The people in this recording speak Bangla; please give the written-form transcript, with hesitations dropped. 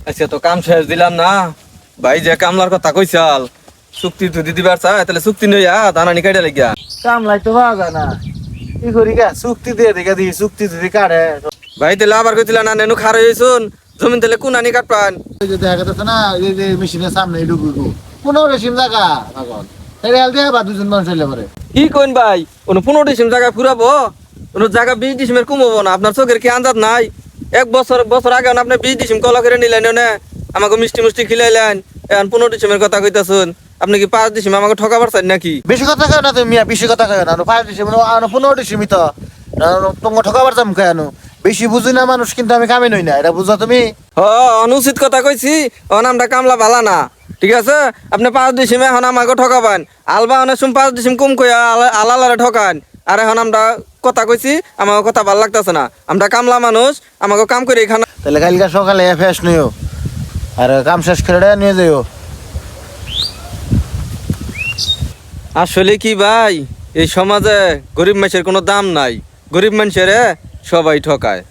আচ্ছা তো কাম শেষ দিলাম না ভাই, যে কামলার কথা কইছাল চুক্তি যদি দিবার চায় তাহলে চুক্তি নইয়া দানা নিকাইডা লাগিয়া। কামলাই তো পাওয়া যায় না, কি করি গা? চুক্তি দিয়ে দিকে দিই, চুক্তি যদি কাটে ভাই তাহলে আবার কইছিল না নেনু খার হইছুন জমিন তাহলে কোন আনি কাটপান। এই যে দেখা যাচ্ছে না, এই যে মেশিনের সামনে ঢুকু কোনো রেশিম জায়গা এখন এই হেল দিয়ে বা দুজন মানুষ হইলে পারে। কি কইন ভাই, কোন 15 ডিসিম জায়গা ফুরাবো, কোন জায়গা 20 ডিসিমের কমাবো না? আপনার চোখের কি আন্দাজ নাই? এক বছর বছর আগে আপনি 20 ডিসিম কলা করে নিলেন না, আমাকে মিষ্টি মিষ্টি খিলাইলেন, এখন 15 ডিসিমের কথা কইতাছুন। আপনি কি 5 ডিসিম আমাকে ঠকাবার চাই নাকি? বেশি কথা কয় না তুমি মিয়া, বেশি কথা কয় না। 5 ডিসিম 15 ডিসিমই তো তোমাকে ঠকাবার চাম কেন? বেশি বুঝি না মানুষ, কিন্তু আমি কামে নই না, এটা বুঝো তুমি? অনুচিত কথা কইছি। এখন আমরা কামলা ভালা না, ঠিক আছে? আপনি 5 ডিসিমে এখন আমাকে ঠকাবান, আলবা অনেক 5 ডিসিম কম কইয়া আলালারে ঠকান। আর এখন আমরা কথা কইছি, আমার কথা ভাল লাগতেছে না। আমরা কামলা মানুষ, আমাকে কাম করে খানা। তাহলে কালকে সকালে ফ্রেশ নিও, আর কাম শেষ করে নিয়ে যাইও। আসলে কি ভাই, এই সমাজে গরিব মানুষের কোনো দাম নাই, গরিব মানুষের সবাই ঠকায়।